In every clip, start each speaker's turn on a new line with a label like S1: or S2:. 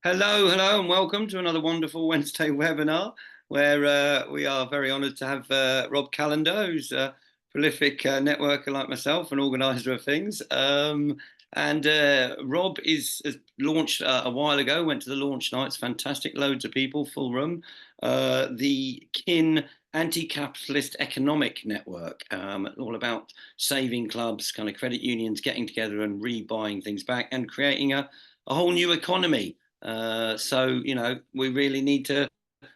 S1: Hello, hello, and welcome to another wonderful Wednesday webinar where we are very honoured to have Rob Callender, who's a prolific networker like myself and organiser of things. And Rob has launched a while ago, went to the launch night. It's fantastic, loads of people, full room. The KIN Anti-Capitalist Economic Network, all about saving clubs, kind of credit unions getting together and rebuying things back and creating a whole new economy. So, we really need to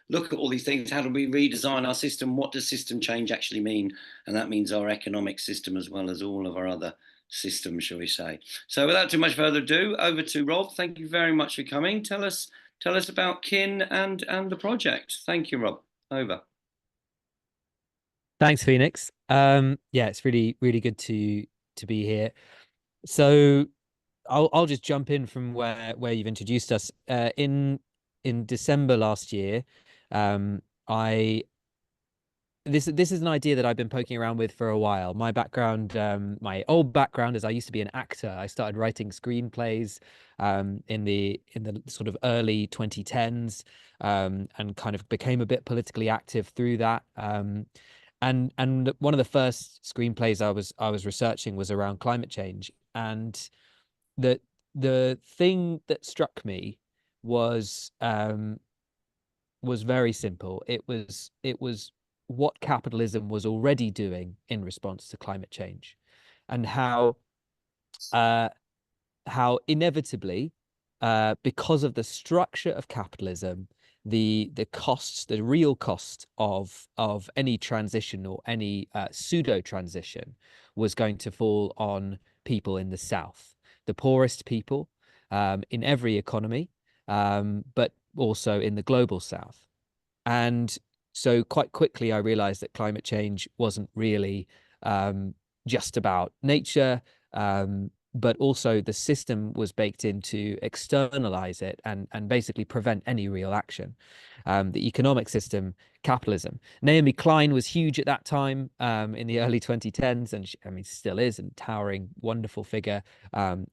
S1: look at all these things. How do we redesign our system? What does system change actually mean? And that means our economic system as well as all of our other systems, shall we say. So without too much further ado, over to Rob. Thank you very much for coming. Tell us about KIN and the project. Thank you, Rob. Over.
S2: Thanks, Phoenix. Yeah, it's really good to be here. So I'll just jump in from where you've introduced us. In December last year, I this is an idea that I've been poking around with for a while. My background, my old background is I used to be an actor. I started writing screenplays in the sort of early 2010s, and kind of became a bit politically active through that. And one of the first screenplays I was researching was around climate change, and the the thing that struck me was was very simple. It was what capitalism was already doing in response to climate change, and uh, how inevitably, because of the structure of capitalism, the real cost of any transition or any pseudo transition was going to fall on people in the South, the poorest people, in every economy, but also in the global South. And so quite quickly, I realized that climate change wasn't really just about nature, but also the system was baked in to externalize it and basically prevent any real action. The economic system, capitalism. Naomi Klein was huge at that time, in the early 2010s, and I mean, still is, and towering, wonderful figure,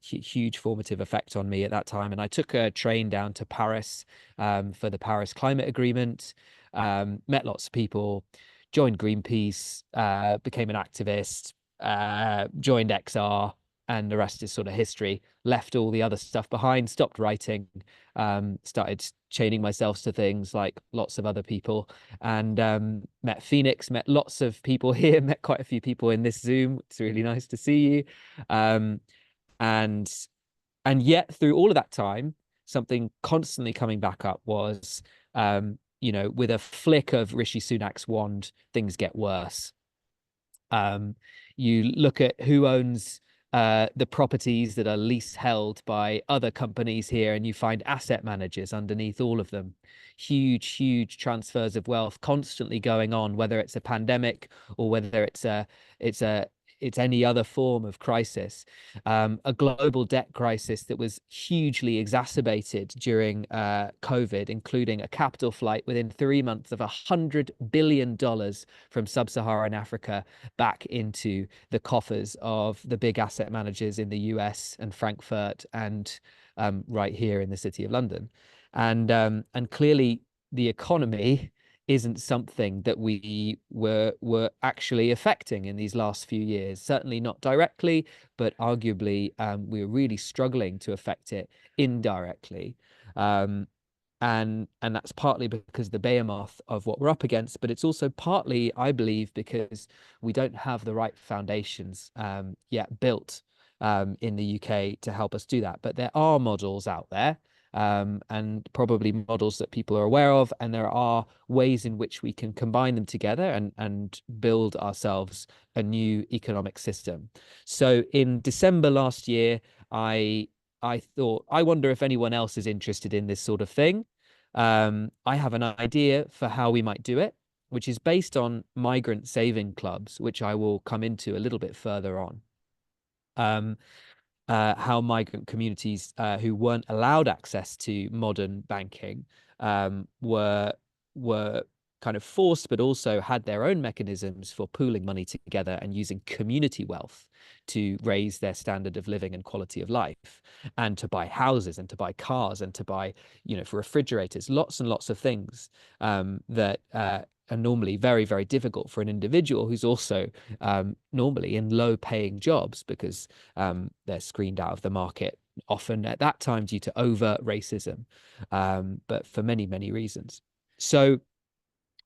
S2: huge formative effect on me at that time. And I took a train down to Paris, for the Paris Climate Agreement, met lots of people, joined Greenpeace, became an activist, joined XR, and the rest is sort of history. Left all the other stuff behind, stopped writing, started chaining myself to things like lots of other people, and met Phoenix, met lots of people here, met quite a few people in this Zoom. It's really nice to see you. Um, and and yet through all of that time, something constantly coming back up was, with a flick of Rishi Sunak's wand, things get worse. Um, you look at who owns the properties that are lease held by other companies here, and you find asset managers underneath all of them. Huge transfers of wealth constantly going on, whether it's a pandemic or whether it's any other form of crisis. A global debt crisis that was hugely exacerbated during COVID, including a capital flight within 3 months of $100 billion from sub-Saharan Africa back into the coffers of the big asset managers in the US and Frankfurt, and right here in the city of London. And clearly the economy isn't something that we were actually affecting in these last few years. Certainly not directly, but arguably, we're really struggling to affect it indirectly. Um, and that's partly because the behemoth of what we're up against, but it's also partly, I believe, because we don't have the right foundations yet built, in the UK to help us do that. But there are models out there, and probably models that people are aware of, and there are ways in which we can combine them together and build ourselves a new economic system. So in December last year, I thought, I wonder if anyone else is interested in this sort of thing. I have an idea for how we might do it, which is based on migrant saving clubs, which I will come into a little bit further on. Um, how migrant communities, who weren't allowed access to modern banking, were kind of forced, but also had their own mechanisms for pooling money together and using community wealth to raise their standard of living and quality of life, and to buy houses and to buy cars and to buy, for refrigerators, lots and lots of things that are normally very, very difficult for an individual who's also normally in low paying jobs, because they're screened out of the market often at that time due to overt racism, but for many, many reasons. So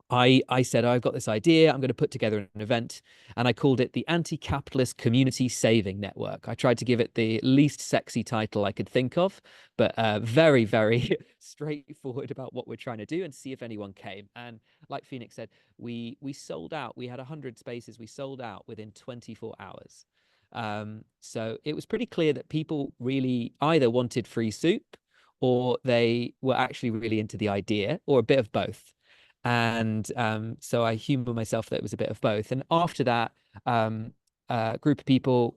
S2: I said, I've got this idea. I'm going to put together an event, and I called it the Anti-Capitalist Community Saving Network. I tried to give it the least sexy title I could think of, but very, very straightforward about what we're trying to do, and see if anyone came. And like Phoenix said, we sold out. We had 100 spaces. We sold out within 24 hours. So it was pretty clear that people really either wanted free soup, or they were actually really into the idea, or a bit of both. And so I humor myself that it was a bit of both. And after that, a group of people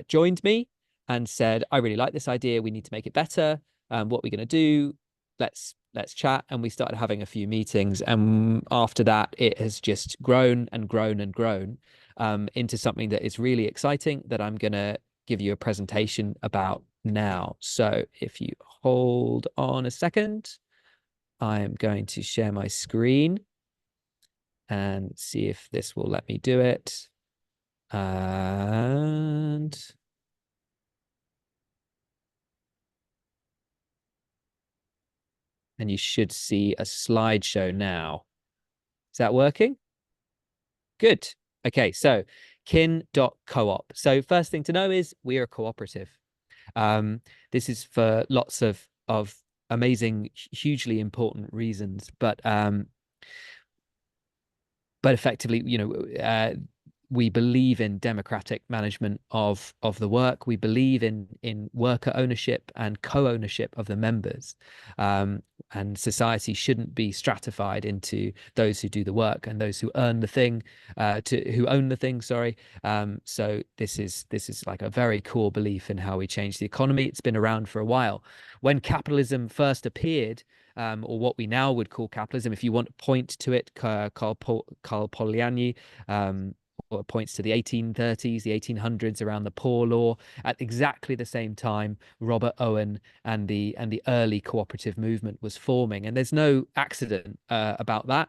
S2: joined me and said, I really like this idea. We need to make it better. What are we going to do? Let's chat. And we started having a few meetings. And after that, it has just grown and grown and grown into something that is really exciting, that I'm going to give you a presentation about now. So if you hold on a second, I am going to share my screen and see if this will let me do it. And you should see a slideshow now. Is that working? Good. Okay, so kin.coop. So first thing to know is we are a cooperative. This is for lots of amazing, hugely important reasons, but effectively, we believe in democratic management of the work. We believe in worker ownership and co-ownership of the members, and society shouldn't be stratified into those who do the work and those who earn the thing, who own the thing. Sorry. So this is like a very core belief in how we change the economy. It's been around for a while. When capitalism first appeared, or what we now would call capitalism, if you want to point to it, Karl Polanyi points to the 1830s, the 1800s, around the Poor Law. At exactly the same time, Robert Owen and the early cooperative movement was forming, and there's no accident about that.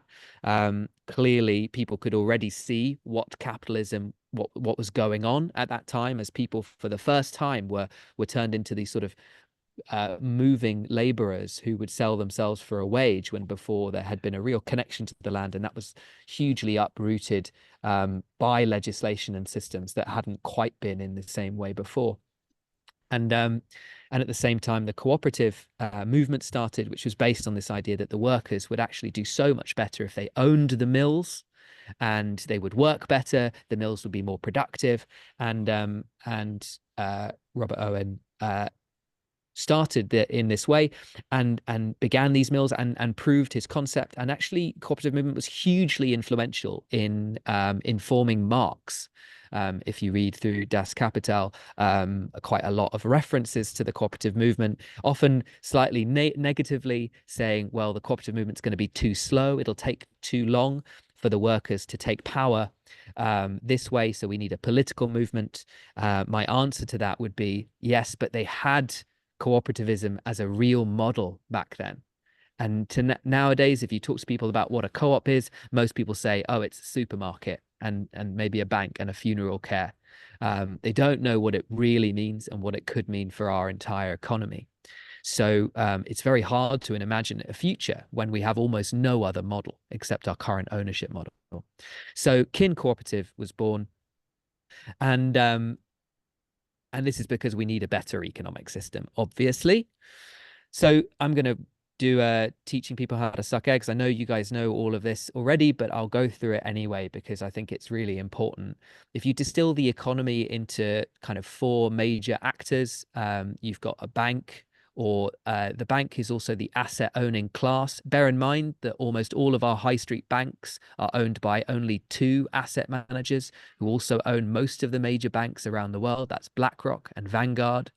S2: Clearly, people could already see what capitalism, what was going on at that time, as people for the first time were turned into these sort of moving laborers who would sell themselves for a wage, when before there had been a real connection to the land, and that was hugely uprooted by legislation and systems that hadn't quite been in the same way before. And at the same time, the cooperative movement started, which was based on this idea that the workers would actually do so much better if they owned the mills, and they would work better. The mills would be more productive, and Robert Owen started in this way, and began these mills, and proved his concept. And actually, cooperative movement was hugely influential in forming Marx. If you read through Das Kapital, quite a lot of references to the cooperative movement, often slightly negatively, saying, well, the cooperative movement's going to be too slow. It'll take too long for the workers to take power this way. So we need a political movement. My answer to that would be yes, but they had cooperativism as a real model back then. And nowadays, if you talk to people about what a co-op is, most people say, oh, it's a supermarket and maybe a bank and a funeral care. They don't know what it really means and what it could mean for our entire economy. So it's very hard to imagine a future when we have almost no other model except our current ownership model. So Kin Cooperative was born, and this is because we need a better economic system, obviously. So I'm going to do teaching people how to suck eggs. I know you guys know all of this already, but I'll go through it anyway, because I think it's really important. If you distill the economy into kind of four major actors, you've got a bank, or the bank is also the asset owning class. Bear in mind that almost all of our high street banks are owned by only two asset managers, who also own most of the major banks around the world. That's BlackRock and Vanguard.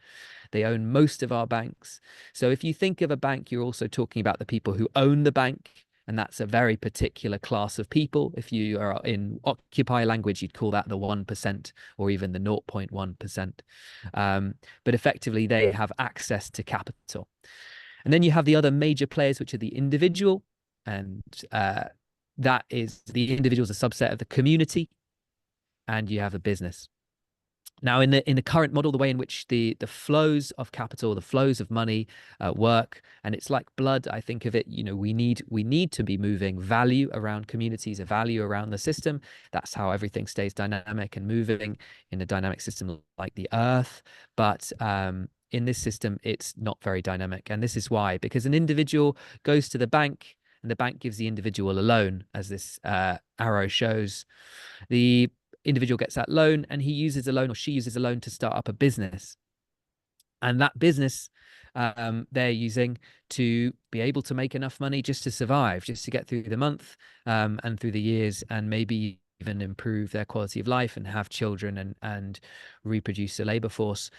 S2: They own most of our banks. So if you think of a bank, you're also talking about the people who own the bank, and that's a very particular class of people. If you are in Occupy language, you'd call that the 1% or even the 0.1%. But effectively, they have access to capital. And then you have the other major players, which are the individual, and that is the individual is a subset of the community, and you have a business. Now, in the current model, the way in which the flows of capital, the flows of money work, and it's like blood. I think of it. We need to be moving value around communities, a value around the system. That's how everything stays dynamic and moving in a dynamic system like the Earth. But in this system, it's not very dynamic, and this is why, because an individual goes to the bank, and the bank gives the individual a loan, as this arrow shows. The individual gets that loan, and he uses a loan, or she uses a loan, to start up a business. And that business they're using to be able to make enough money just to survive, just to get through the month and through the years, and maybe even improve their quality of life and have children and reproduce a labor force.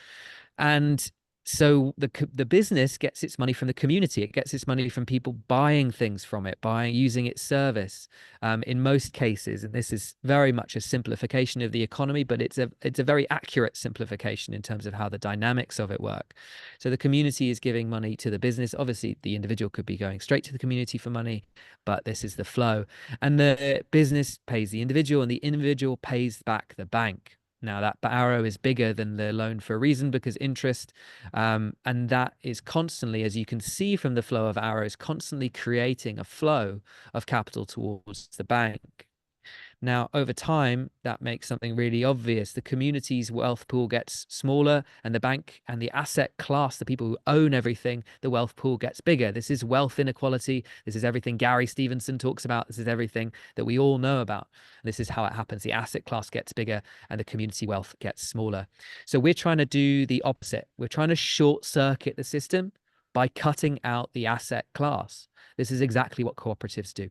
S2: And so the business gets its money from the community. It gets its money from people buying things from it, using its service. In most cases, and this is very much a simplification of the economy, but it's a very accurate simplification in terms of how the dynamics of it work. So the community is giving money to the business. Obviously, the individual could be going straight to the community for money, but this is the flow. And the business pays the individual, and the individual pays back the bank. Now, that arrow is bigger than the loan for a reason, because interest, and that is constantly, as you can see from the flow of arrows, constantly creating a flow of capital towards the bank. Now, over time, that makes something really obvious. The community's wealth pool gets smaller, and the bank and the asset class, the people who own everything, the wealth pool gets bigger. This is wealth inequality. This is everything Gary Stevenson talks about. This is everything that we all know about. This is how it happens. The asset class gets bigger and the community wealth gets smaller. So we're trying to do the opposite. We're trying to short circuit the system by cutting out the asset class. This is exactly what cooperatives do.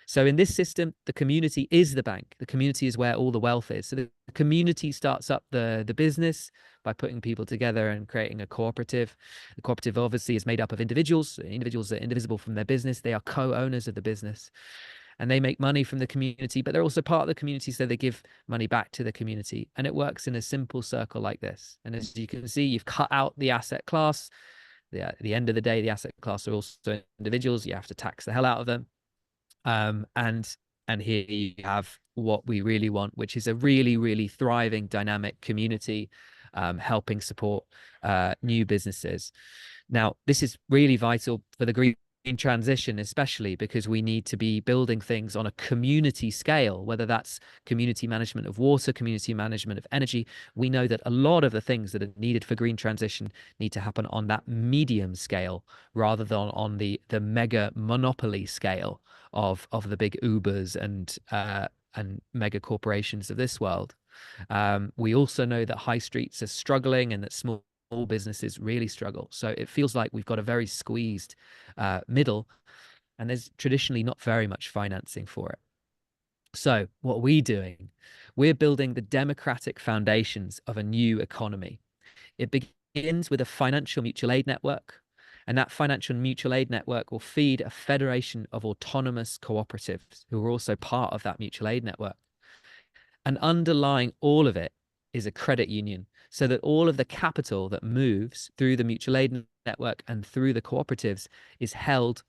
S2: So in this system, the community is the bank. The community is where all the wealth is. So the community starts up the business by putting people together and creating a cooperative. The cooperative obviously is made up of individuals. Individuals are indivisible from their business. They are co-owners of the business. And they make money from the community, but they're also part of the community, so they give money back to the community. And it works in a simple circle like this. And as you can see, you've cut out the asset class. At the end of the day, the asset class are also individuals. You have to tax the hell out of them. And here you have what we really want, which is a really, really thriving, dynamic community, helping support new businesses. Now, this is really vital for the green transition, especially because we need to be building things on a community scale, whether that's community management of water, community management of energy. We know that a lot of the things that are needed for green transition need to happen on that medium scale rather than on the mega monopoly scale of the big Ubers and mega corporations of this world. We also know that high streets are struggling and that small businesses really struggle. So it feels like we've got a very squeezed middle, and there's traditionally not very much financing for it. So what are we doing? We're building the democratic foundations of a new economy. It begins with a financial mutual aid network, and that financial mutual aid network will feed a federation of autonomous cooperatives who are also part of that mutual aid network. And underlying all of it is a credit union, so that all of the capital that moves through the mutual aid network and through the cooperatives is held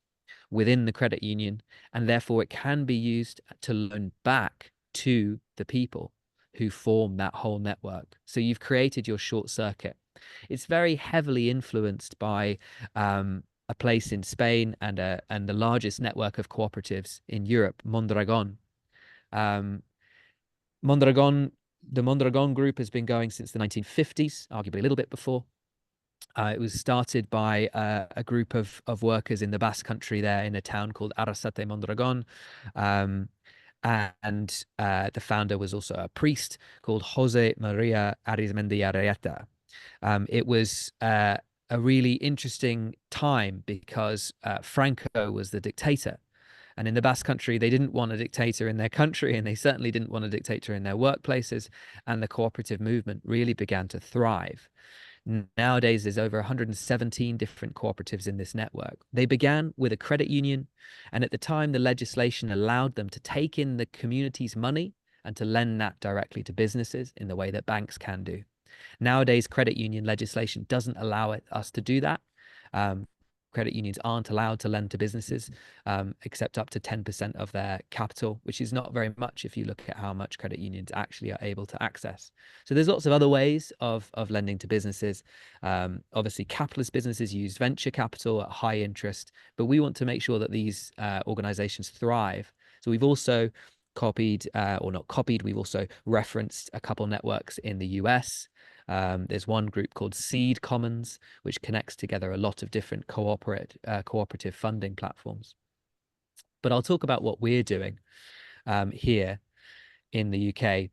S2: within the credit union, and therefore it can be used to loan back to the people who form that whole network. So you've created your short circuit. It's very heavily influenced by a place in Spain and the largest network of cooperatives in Europe, Mondragon. The Mondragon group has been going since the 1950s, arguably a little bit before. It was started by a group of workers in the Basque Country there in a town called Arrasate Mondragon. And the founder was also a priest called Jose Maria Arizmendiarrieta. It was a really interesting time because Franco was the dictator. And in the Basque Country, they didn't want a dictator in their country, and they certainly didn't want a dictator in their workplaces. And the cooperative movement really began to thrive. Nowadays, there's over 117 different cooperatives in this network. They began with a credit union, and at the time, the legislation allowed them to take in the community's money and to lend that directly to businesses in the way that banks can do. Nowadays, credit union legislation doesn't allow us to do that. Um, Credit unions aren't allowed to lend to businesses except up to 10% of their capital, which is not very much if you look at how much credit unions actually are able to access. So there's lots of other ways of lending to businesses. Obviously, capitalist businesses use venture capital at high interest, but we want to make sure that these organizations thrive. So we've also copied, or not copied, we've also referenced a couple networks in the US. There's one group called Seed Commons, which connects together a lot of different cooperative funding platforms. But I'll talk about what we're doing here in the UK.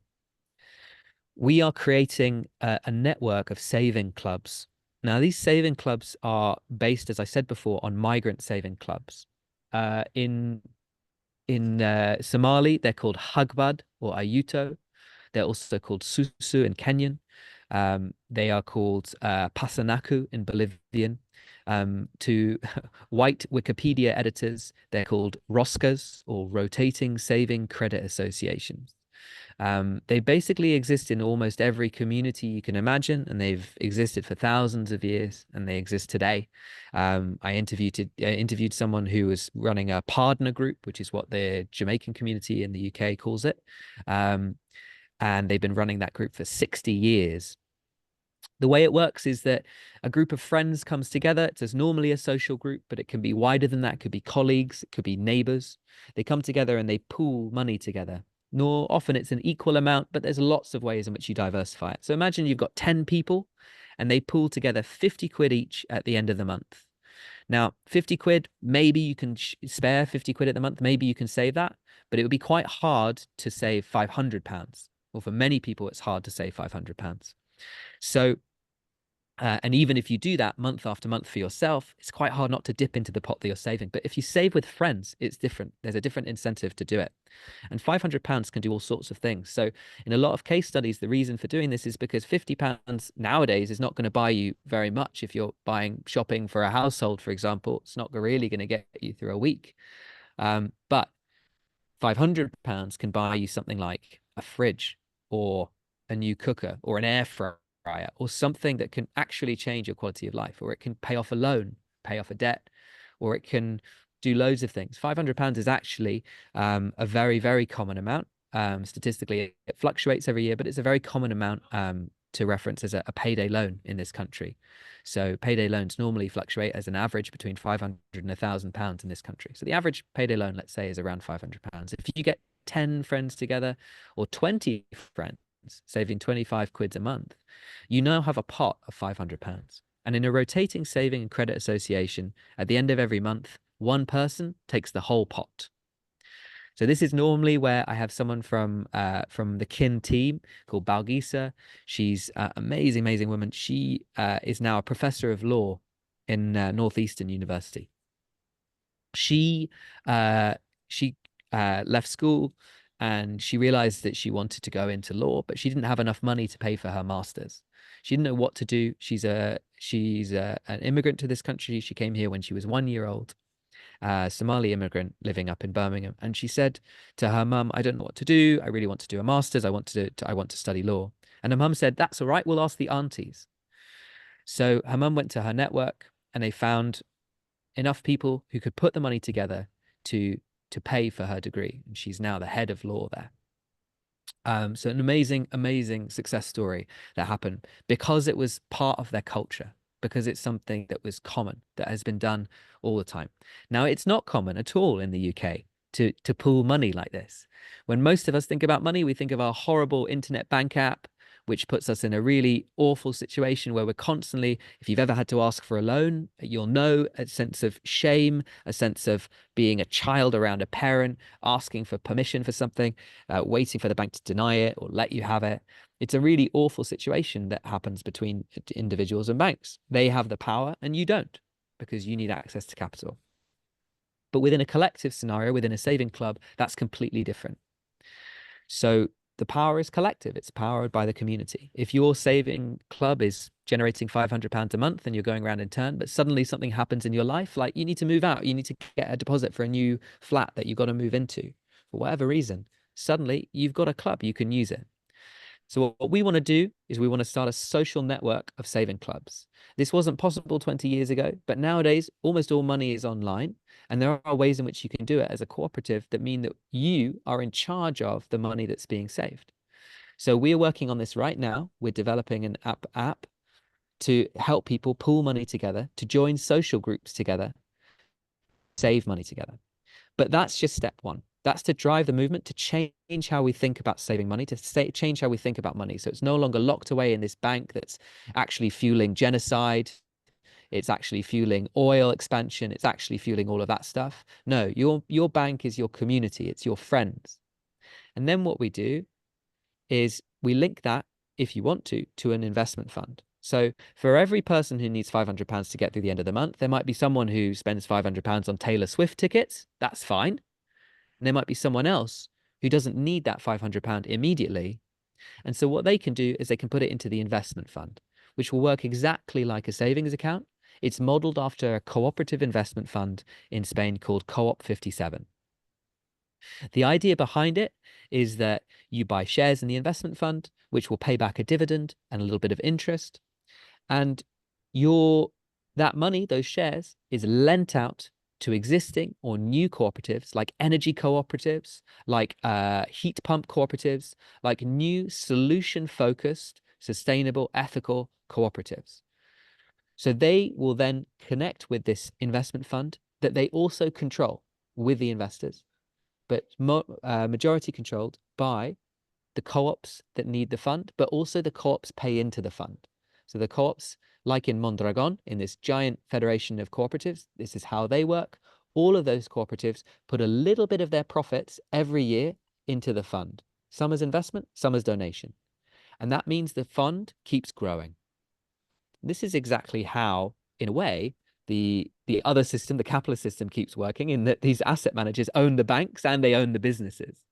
S2: We are creating a network of saving clubs. Now, these saving clubs are based, as I said before, on migrant saving clubs. In Somali, they're called Hagbad or Ayuto. They're also called Susu in Kenyan. They are called Pasanaku in Bolivian. To white Wikipedia editors, they're called Roscas or Rotating Saving Credit Associations. They basically exist in almost every community you can imagine, and they've existed for thousands of years, and they exist today. I interviewed someone who was running a partner group, which is what the Jamaican community in the UK calls it. And they've been running that group for 60 years. The way it works is that a group of friends comes together. It's normally a social group, but it can be wider than that. It could be colleagues, it could be neighbors. They come together and they pool money together. Nor often it's an equal amount, but there's lots of ways in which you diversify it. So imagine you've got 10 people and they pool together 50 quid each at the end of the month. Now, 50 quid, maybe you can spare 50 quid at the month. Maybe you can save that, but it would be quite hard to save £500. Well, for many people, it's hard to save £500. So, and even if you do that month after month for yourself, it's quite hard not to dip into the pot that you're saving. But if you save with friends, it's different. There's a different incentive to do it. And £500 can do all sorts of things. So in a lot of case studies, the reason for doing this is because £50 nowadays is not going to buy you very much. If you're buying shopping for a household, for example, it's not really going to get you through a week. But £500 can buy you something like a fridge or a new cooker or an air fryer or something that can actually change your quality of life, or it can pay off a loan, pay off a debt, or it can do loads of things. £500 is actually a very, very common amount. Statistically, it fluctuates every year, but it's a very common amount to reference as a payday loan in this country. So payday loans normally fluctuate as an average between £500 and £1,000 in this country. So the average payday loan, let's say, is around £500. If you get 10 friends together or 20 friends saving 25 quids a month, you now have a pot of £500. And in a rotating saving and credit association, at the end of every month, one person takes the whole pot. So this is normally where I have someone from the kin team called Balgisa. She's an amazing, amazing woman. She is now a professor of law in Northeastern University. She left school and she realized that she wanted to go into law, but she didn't have enough money to pay for her master's. She didn't know what to do. She's an immigrant to this country. She came here when she was 1 year old. Somali immigrant living up in Birmingham, and she said to her mum, "I don't know what to do. I really want to do a master's. I want to study law." And her mum said, "That's all right. We'll ask the aunties." So her mum went to her network, and they found enough people who could put the money together to pay for her degree, and she's now the head of law there. So an amazing, amazing success story that happened because it was part of their culture, because it's something that was common, that has been done all the time. Now, it's not common at all in the UK to pool money like this. When most of us think about money, we think of our horrible internet bank app, which puts us in a really awful situation where we're constantly, if you've ever had to ask for a loan, you'll know a sense of shame, a sense of being a child around a parent, asking for permission for something, waiting for the bank to deny it or let you have it. It's a really awful situation that happens between individuals and banks. They have the power and you don't, because you need access to capital. But within a collective scenario, within a saving club, that's completely different. So the power is collective. It's powered by the community. If your saving club is generating £500 a month and you're going around in turn, but suddenly something happens in your life, like you need to move out, you need to get a deposit for a new flat that you've got to move into for whatever reason, suddenly you've got a club, you can use it. So what we want to do is we want to start a social network of saving clubs. This wasn't possible 20 years ago, but nowadays almost all money is online. And there are ways in which you can do it as a cooperative that mean that you are in charge of the money that's being saved. So we're working on this right now. We're developing an app to help people pool money together, to join social groups together, save money together. But that's just step one. That's to drive the movement, to change how we think about saving money, to change how we think about money. So it's no longer locked away in this bank that's actually fueling genocide. It's actually fueling oil expansion. It's actually fueling all of that stuff. No, your bank is your community. It's your friends. And then what we do is we link that, if you want to an investment fund. So for every person who needs £500 to get through the end of the month, there might be someone who spends £500 on Taylor Swift tickets. That's fine. And there might be someone else who doesn't need that £500 immediately. And so what they can do is they can put it into the investment fund, which will work exactly like a savings account. It's modeled after a cooperative investment fund in Spain called Co-op 57. The idea behind it is that you buy shares in the investment fund, which will pay back a dividend and a little bit of interest. And that money, those shares, is lent out to existing or new cooperatives, like energy cooperatives, like heat pump cooperatives, like new solution-focused, sustainable, ethical cooperatives. So they will then connect with this investment fund that they also control with the investors, but majority controlled by the co-ops that need the fund, but also the co-ops pay into the fund. So the co-ops, like in Mondragon, in this giant federation of cooperatives, this is how they work. All of those cooperatives put a little bit of their profits every year into the fund. Some as investment, some as donation. And that means the fund keeps growing. This is exactly how, in a way, the other system, the capitalist system, keeps working, in that these asset managers own the banks and they own the businesses.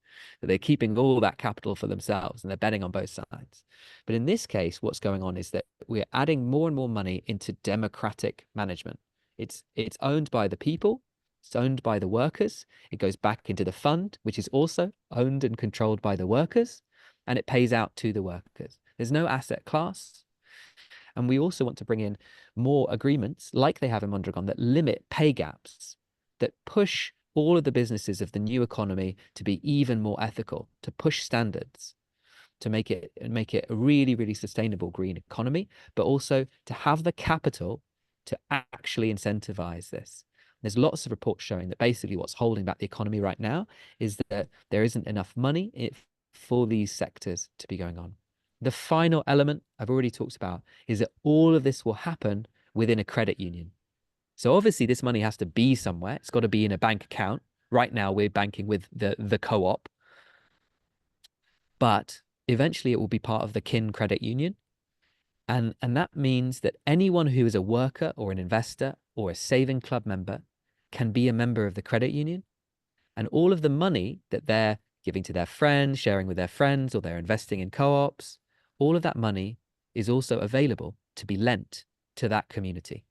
S2: So they're keeping all that capital for themselves and they're betting on both sides. But in this case, what's going on is that we're adding more and more money into democratic management. It's owned by the people, it's owned by the workers, it goes back into the fund, which is also owned and controlled by the workers, and it pays out to the workers. There's no asset class. And we also want to bring in more agreements like they have in Mondragon that limit pay gaps, that push all of the businesses of the new economy to be even more ethical, to push standards, to make it a really, really sustainable green economy, but also to have the capital to actually incentivize this. There's lots of reports showing that basically what's holding back the economy right now is that there isn't enough money for these sectors to be going on. The final element I've already talked about is that all of this will happen within a credit union. So obviously this money has to be somewhere. It's got to be in a bank account. Right now we're banking with the co-op, but eventually it will be part of the kin credit union. And that means that anyone who is a worker or an investor or a saving club member can be a member of the credit union. And all of the money that they're giving to their friends, sharing with their friends, or they're investing in co-ops, all of that money is also available to be lent to that community.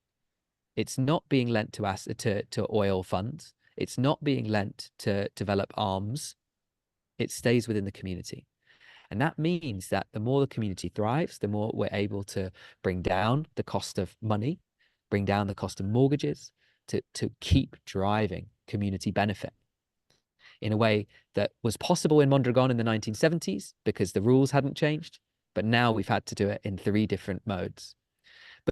S2: It's not being lent to oil funds. It's not being lent to develop arms. It stays within the community. And that means that the more the community thrives, the more we're able to bring down the cost of money, bring down the cost of mortgages, to keep driving community benefit in a way that was possible in Mondragon in the 1970s because the rules hadn't changed. But now we've had to do it in 3 different modes.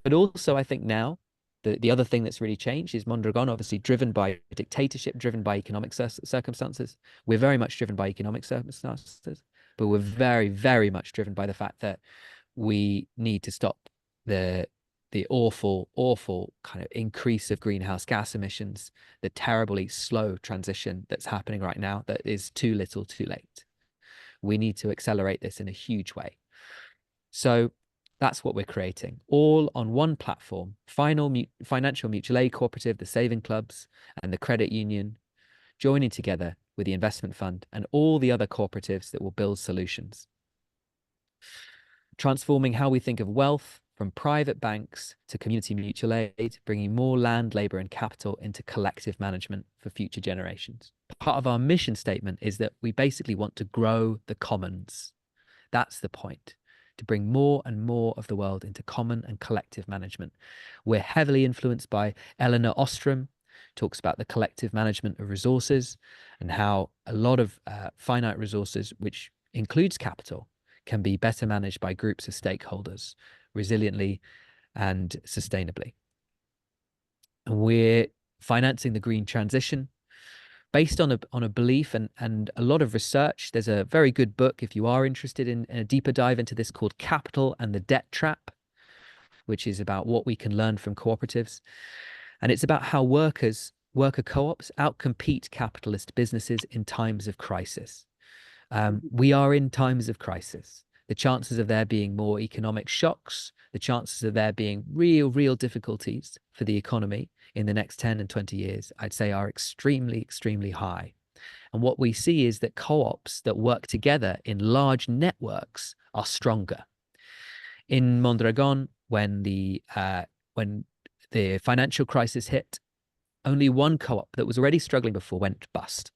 S2: But also, I think now, the other thing that's really changed is Mondragon, obviously driven by dictatorship, driven by economic circumstances. We're very much driven by economic circumstances, but we're very, very much driven by the fact that we need to stop the awful, awful kind of increase of greenhouse gas emissions, the terribly slow transition that's happening right now that is too little too late. We need to accelerate this in a huge way. So that's what we're creating, all on one platform: financial mutual aid cooperative, the saving clubs, and the credit union joining together with the investment fund, and all the other cooperatives that will build solutions. Transforming how we think of wealth from private banks to community mutual aid, bringing more land, labor, and capital into collective management for future generations. Part of our mission statement is that we basically want to grow the commons. That's the point, to bring more and more of the world into common and collective management. We're heavily influenced by Elinor Ostrom, talks about the collective management of resources and how a lot of finite resources, which includes capital, can be better managed by groups of stakeholders resiliently and sustainably. And we're financing the green transition based on a belief and a lot of research. There's a very good book, if you are interested in a deeper dive into this, called Capital and the Debt Trap, which is about what we can learn from cooperatives. And it's about how worker co-ops outcompete capitalist businesses in times of crisis. We are in times of crisis. The chances of there being more economic shocks, the chances of there being real difficulties for the economy in the next 10 and 20 years, I'd say are extremely high. And what we see is that co-ops that work together in large networks are stronger. In Mondragon, when the financial crisis hit, only one co-op that was already struggling before went bust,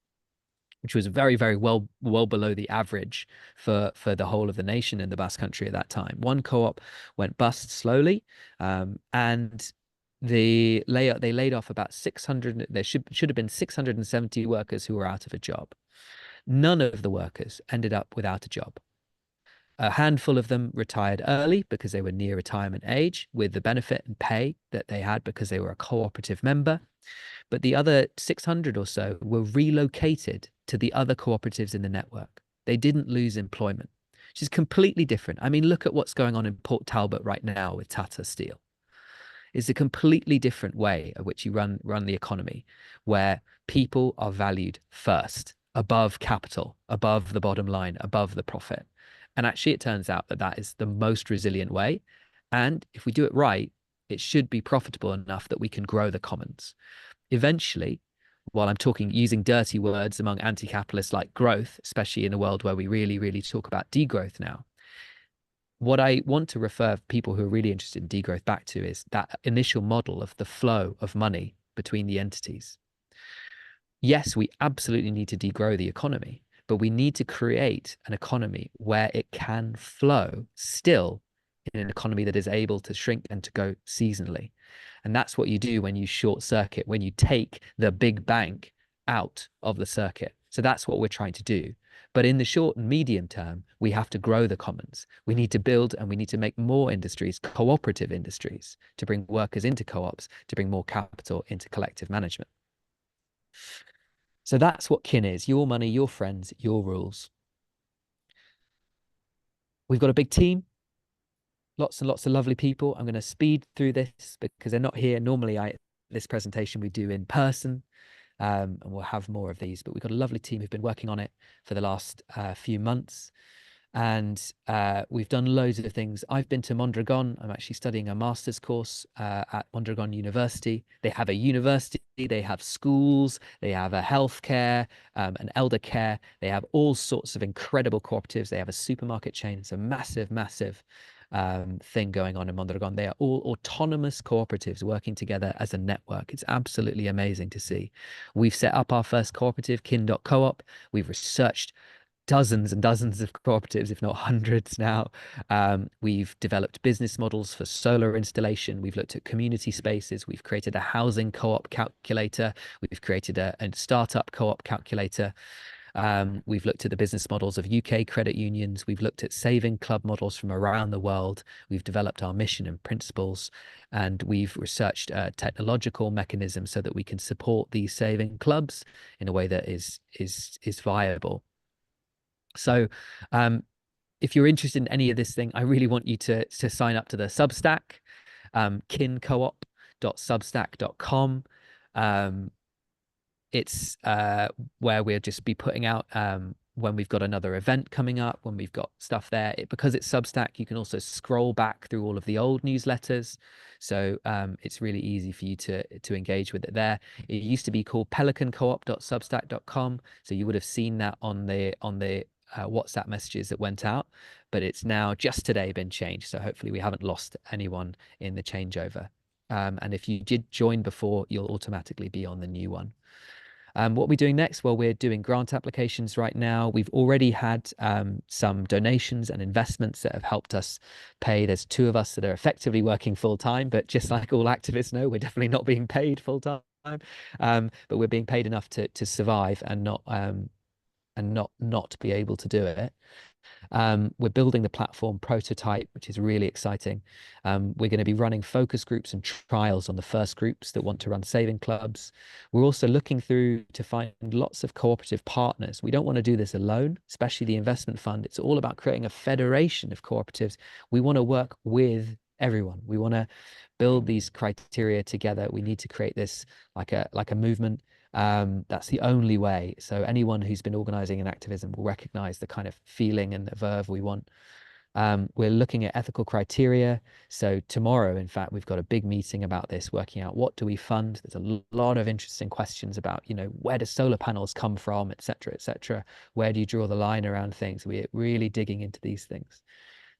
S2: which was very well below the average for the whole of the nation in the Basque Country at that time. One co-op went bust slowly, and they laid off about 600. There should have been 670 workers who were out of a job. None of the workers ended up without a job. A handful of them retired early because they were near retirement age, with the benefit and pay that they had because they were a cooperative member. But the other 600 or so were relocated to the other cooperatives in the network. They didn't lose employment, which is completely different. I mean, look at what's going on in Port Talbot right now with Tata Steel. It's a completely different way of which you run the economy, where people are valued first, above capital, above the bottom line, above the profit. And actually, it turns out that that is the most resilient way. And if we do it right, it should be profitable enough that we can grow the commons. Eventually, while I'm talking using dirty words among anti-capitalists like growth, especially in a world where we really talk about degrowth now, what I want to refer people who are really interested in degrowth back to is that initial model of the flow of money between the entities. Yes, we absolutely need to degrow the economy, but we need to create an economy where it can flow still in an economy that is able to shrink and to go seasonally. And that's what you do when you short circuit, when you take the big bank out of the circuit. So that's what we're trying to do. But in the short and medium term, we have to grow the commons. We need to build and we need to make more industries, cooperative industries, to bring workers into co-ops, to bring more capital into collective management. So that's what kin is: your money, your friends, your rules. We've got a big team, lots and lots of lovely people. I'm going to speed through this because they're not here. Normally, this presentation we do in person, and we'll have more of these. But we've got a lovely team who've been working on it for the last few months. And we've done loads of things. I've been to Mondragon. I'm actually studying a master's course at Mondragon University. They have a university, they have schools, they have a healthcare, an elder care. They have all sorts of incredible cooperatives. They have a supermarket chain. It's a massive thing going on in Mondragon. They are all autonomous cooperatives working together as a network. It's absolutely amazing to see. We've set up our first cooperative, kin.coop. We've researched dozens and dozens of cooperatives, if not hundreds now. We've developed business models for solar installation. We've looked at community spaces. We've created a housing co-op calculator. We've created a startup co-op calculator. We've looked at the business models of UK credit unions. We've looked at saving club models from around the world. We've developed our mission and principles, and we've researched technological mechanisms so that we can support these saving clubs in a way that is viable. So if you're interested in any of this thing, I really want you to sign up to the Substack, kincoop.substack.com. It's where we'll just be putting out when we've got another event coming up, when we've got stuff there. Because it's Substack, you can also scroll back through all of the old newsletters. So it's really easy for you to engage with it there. It used to be called pelicancoop.substack.com. So you would have seen that on the WhatsApp messages that went out, but it's now just today been changed. So hopefully we haven't lost anyone in the changeover. And if you did join before, you'll automatically be on the new one. What are we doing next? Well, we're doing grant applications right now. We've already had some donations and investments that have helped us pay. There's two of us that are effectively working full time, but just like all activists know, we're definitely not being paid full time. But we're being paid enough to survive and not be able to do it. We're building the platform prototype, which is really exciting. We're going to be running focus groups and trials on the first groups that want to run saving clubs. We're also looking through to find lots of cooperative partners. We don't want to do this alone, especially the investment fund. It's all about creating a federation of cooperatives. We want to work with everyone. We want to build these criteria together. We need to create this like a movement. That's the only way. So anyone who's been organizing in activism will recognize the kind of feeling and the verve we want. We're looking at ethical criteria. So tomorrow, in fact, we've got a big meeting about this, working out what do we fund. There's a lot of interesting questions about, where do solar panels come from, et cetera, et cetera. Where do you draw the line around things? We're really digging into these things.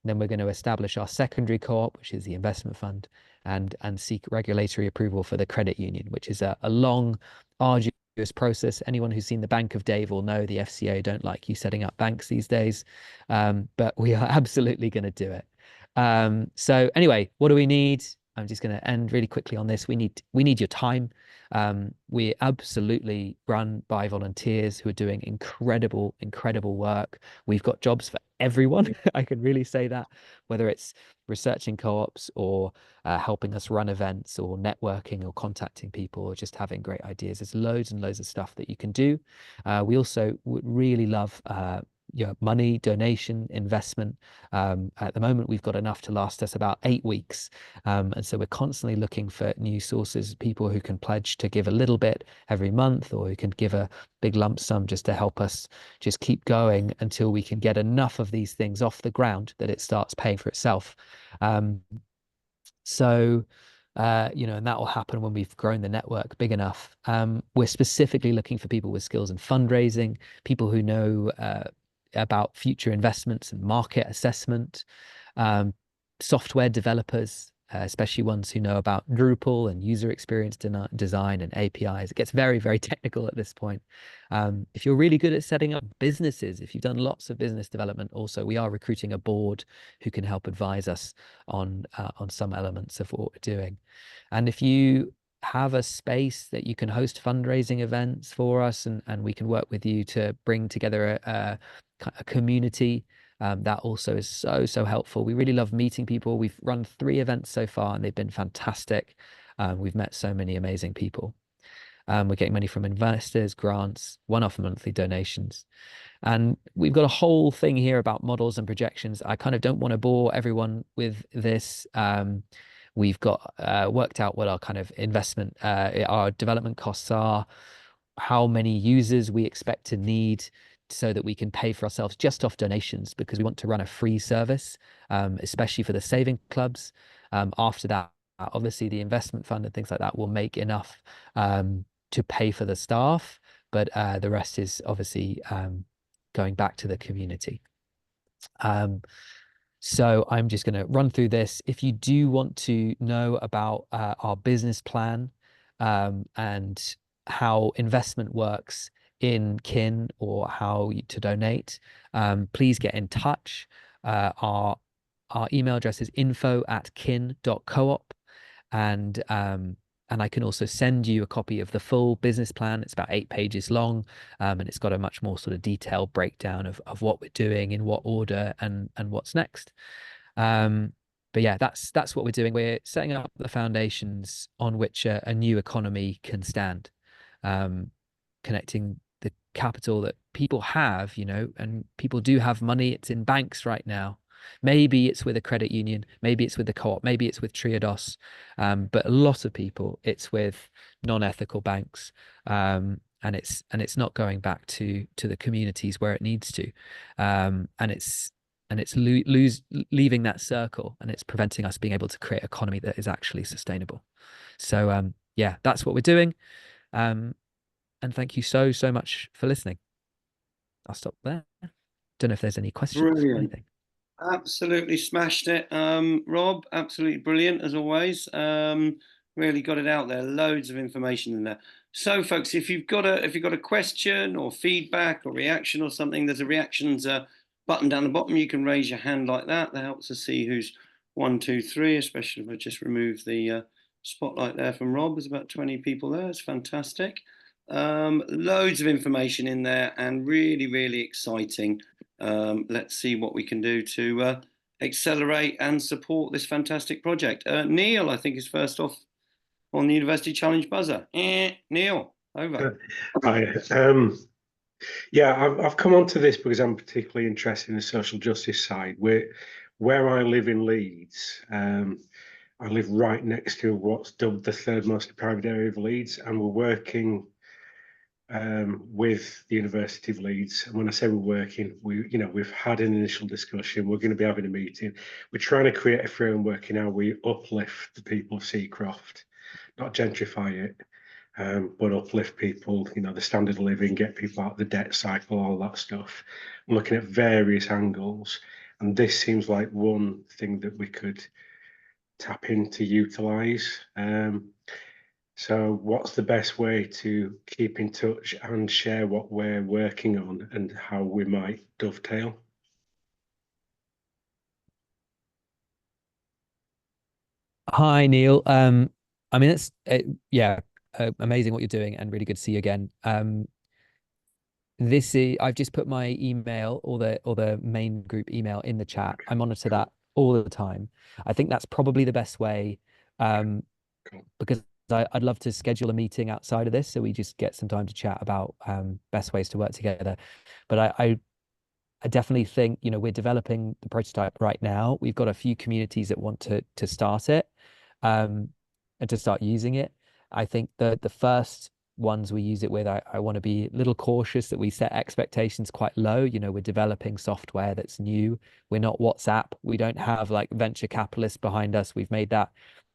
S2: Then we're going to establish our secondary co-op, which is the investment fund, and seek regulatory approval for the credit union, which is a long, arduous process. Anyone who's seen the Bank of Dave will know the FCA don't like you setting up banks these days, but we are absolutely going to do it. So anyway, what do we need? I'm just going to end really quickly on this. We need your time. We're absolutely run by volunteers who are doing incredible work. We've got jobs for everyone. I can really say that, whether it's researching co-ops or helping us run events or networking or contacting people or just having great ideas. There's loads and loads of stuff that you can do. We also would really love money, donation, investment. At the moment, we've got enough to last us about 8 weeks. And so we're constantly looking for new sources, people who can pledge to give a little bit every month, or who can give a big lump sum just to help us just keep going until we can get enough of these things off the ground that it starts paying for itself. And that will happen when we've grown the network big enough. We're specifically looking for people with skills in fundraising, people who know about future investments and market assessment, software developers, especially ones who know about Drupal and user experience design and APIs. It gets very, very technical at this point. If you're really good at setting up businesses, if you've done lots of business development, also, we are recruiting a board who can help advise us on some elements of what we're doing. And if you have a space that you can host fundraising events for us, and we can work with you to bring together a community, that also is so helpful. We really love meeting people. We've run 3 events so far and they've been fantastic. We've met so many amazing people. We're getting money from investors, grants, one-off monthly donations. And we've got a whole thing here about models and projections. I kind of don't want to bore everyone with this. We've got worked out what our kind of investment, our development costs are, how many users we expect to need so that we can pay for ourselves just off donations, because we want to run a free service, especially for the saving clubs. After that, obviously the investment fund and things like that will make enough to pay for the staff, but the rest is obviously going back to the community. So I'm just going to run through this. If you do want to know about our business plan and how investment works in Kin, or how to donate, please get in touch. Our email address is info@kin.coop, and I can also send you a copy of the full business plan. It's about 8 pages long, and it's got a much more sort of detailed breakdown of what we're doing, in what order, and what's next. But yeah, that's what we're doing. We're setting up the foundations on which a new economy can stand, connecting the capital that people have, and people do have money. It's in banks right now. Maybe it's with a credit union, maybe it's with the co-op, maybe it's with Triodos, but a lot of people, it's with non-ethical banks. and it's not going back to the communities where it needs to, and it's leaving that circle, and it's preventing us being able to create an economy that is actually sustainable. So yeah, that's what we're doing. And thank you so much for listening. I'll stop there. Don't know if there's any questions or
S1: Brilliant.
S2: anything.
S1: Absolutely smashed it, Rob. Absolutely brilliant as always. Really got it out there. Loads of information in there. So, folks, if you've got a question or feedback or reaction or something, there's a reactions button down the bottom. You can raise your hand like that. That helps us see who's 1, 2, 3. Especially if I just remove the spotlight there from Rob. There's about 20 people there. It's fantastic. Loads of information in there and really, really exciting. Let's see what we can do to accelerate and support this fantastic project. Neil, I think, is first off on the University Challenge buzzer. Neil, over.
S3: Hi. Yeah, I've come onto this because I'm particularly interested in the social justice side. Where I live in Leeds, I live right next to what's dubbed the third most deprived area of Leeds, and we're working with the University of Leeds. And when I say we're working, we've had an initial discussion. We're going to be having a meeting. We're trying to create a framework in how we uplift the people of Seacroft, not gentrify it, but uplift people, the standard of living, get people out of the debt cycle, all that stuff. I'm looking at various angles, and this seems like one thing that we could tap into, utilize. So what's the best way to keep in touch and share what we're working on and how we might dovetail?
S2: Hi, Neil. I mean, it's yeah, amazing what you're doing, and really good to see you again. This is I've just put my email or the main group email in the chat.
S3: Okay,
S2: I monitor
S3: cool,
S2: that all the time. I think that's probably the best way,
S3: cool.
S2: because I'd love to schedule a meeting outside of this so we just get some time to chat about best ways to work together. But I definitely think, we're developing the prototype right now. We've got a few communities that want to start it, and to start using it. I think the first ones we use it with, I want to be a little cautious that we set expectations quite low. We're developing software that's new. We're not WhatsApp. We don't have like venture capitalists behind us. We've made that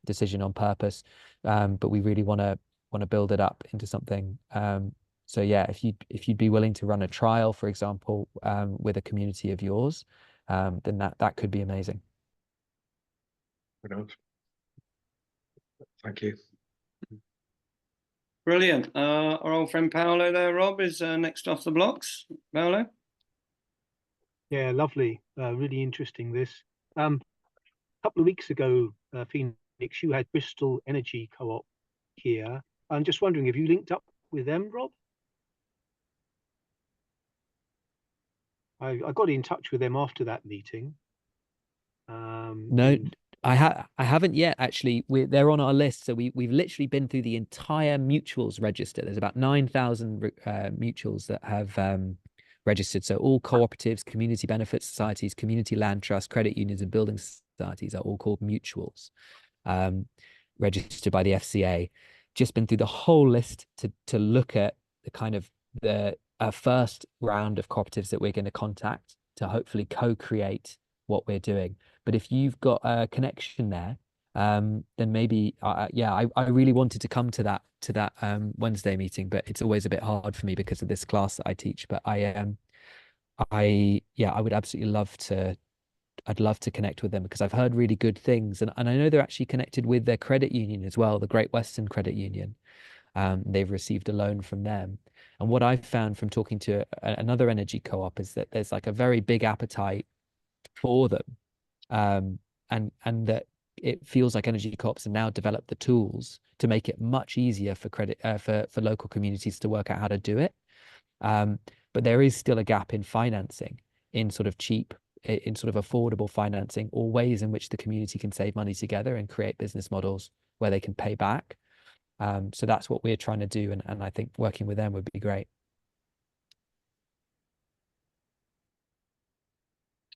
S2: decision on purpose. But we really want to build it up into something. So yeah, if you'd be willing to run a trial, for example, with a community of yours, then that could be amazing.
S3: Thank you.
S1: Brilliant. Our old friend Paolo there, Rob, is next off the blocks. Paolo?
S4: Yeah, lovely. Really interesting this. A couple of weeks ago, Phoenix, you had Bristol Energy Co-op here. I'm just wondering, have you linked up with them, Rob? I got in touch with them after that meeting.
S2: No, I haven't yet actually. They're on our list, so we've literally been through the entire mutuals register. There's about 9,000 mutuals that have registered. So all cooperatives, community benefit societies, community land trusts, credit unions, and building societies are all called mutuals, registered by the FCA. Just been through the whole list to look at the kind of the first round of cooperatives that we're going to contact to hopefully co-create what we're doing. But if you've got a connection there, then maybe, yeah, I really wanted to come to that Wednesday meeting, but it's always a bit hard for me because of this class that I teach. But I would absolutely love to. I'd love to connect with them because I've heard really good things, and I know they're actually connected with their credit union as well, the Great Western Credit Union. They've received a loan from them. And what I've found from talking to another energy co-op is that there's like a very big appetite for them, and that it feels like energy co-ops have now developed the tools to make it much easier for credit for local communities to work out how to do it. But there is still a gap in financing, in sort of affordable financing, or ways in which the community can save money together and create business models where they can pay back. So that's what we're trying to do, and I think working with them would be great.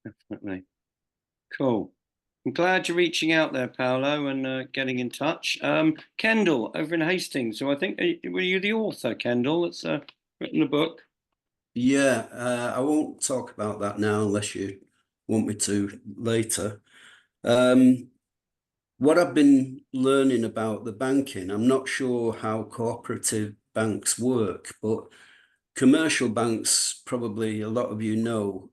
S1: Definitely. Cool. I'm glad you're reaching out there, Paolo, and getting in touch. Kendall, over in Hastings. So I think, were you the author, Kendall, that's written a book?
S5: Yeah, I won't talk about that now unless you want me to later. What I've been learning about the banking, I'm not sure how cooperative banks work, but commercial banks, probably a lot of you know,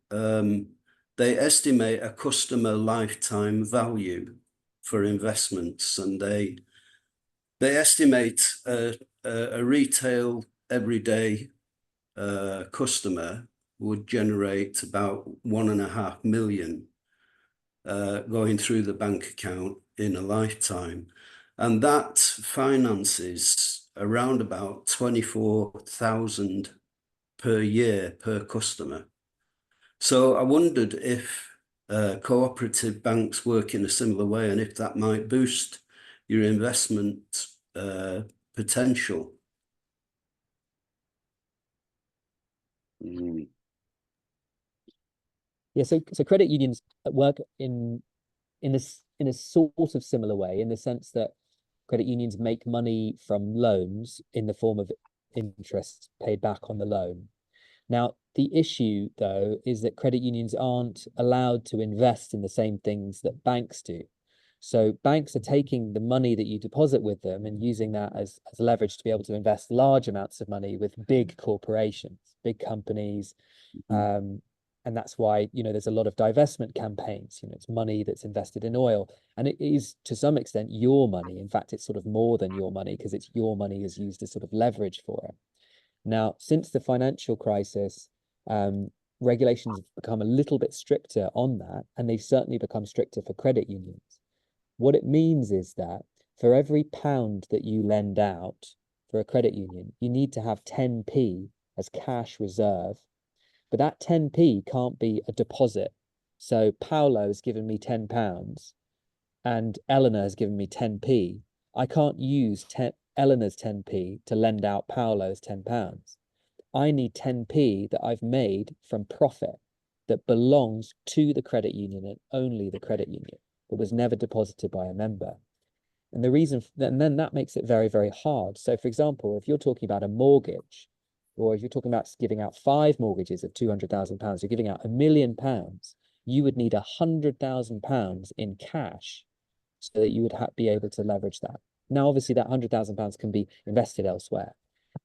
S5: they estimate a customer lifetime value for investments, and they estimate a retail everyday customer would generate about 1.5 million going through the bank account in a lifetime. And that finances around about 24,000 per year per customer. So I wondered if cooperative banks work in a similar way, and if that might boost your investment potential.
S2: Yeah, so credit unions work in a sort of similar way, in the sense that credit unions make money from loans in the form of interest paid back on the loan. Now, the issue, though, is that credit unions aren't allowed to invest in the same things that banks do. So banks are taking the money that you deposit with them and using that as leverage to be able to invest large amounts of money with big corporations, big companies. And that's why, there's a lot of divestment campaigns. It's money that's invested in oil. And it is, to some extent, your money. In fact, it's sort of more than your money, because it's your money is used as sort of leverage for it. Now, since the financial crisis, regulations have become a little bit stricter on that, and they've certainly become stricter for credit unions. What it means is that for every pound that you lend out for a credit union, you need to have 10p as cash reserve. But that 10p can't be a deposit. So Paolo has given me £10 and Eleanor has given me 10p. I can't use Eleanor's 10p to lend out Paolo's £10. I need 10p that I've made from profit that belongs to the credit union and only the credit union. It was never deposited by a member. And the reason, and then that makes it very, very hard. So for example, if you're talking about a mortgage, or if you're talking about giving out 5 mortgages of £200,000, you're giving out £1 million, you would need £100,000 in cash so that you would be able to leverage that. Now, obviously, that £100,000 can be invested elsewhere.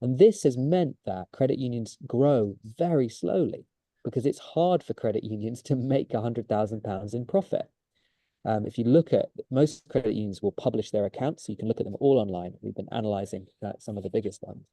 S2: And this has meant that credit unions grow very slowly, because it's hard for credit unions to make £100,000 in profit. If you look at, most credit unions will publish their accounts, so you can look at them all online. We've been analyzing some of the biggest ones.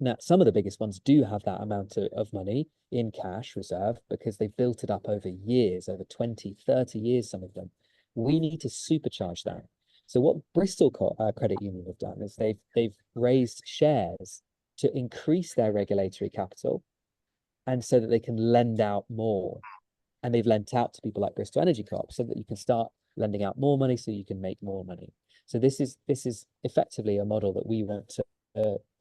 S2: Now, some of the biggest ones do have that amount of money in cash reserve because they've built it up over years, over 20, 30 years, some of them. We need to supercharge that. So what Bristol Credit Union have done is they've raised shares to increase their regulatory capital, and so that they can lend out more. And they've lent out to people like Bristol Energy Co-op so that you can start lending out more money so you can make more money. So this is effectively a model that we want to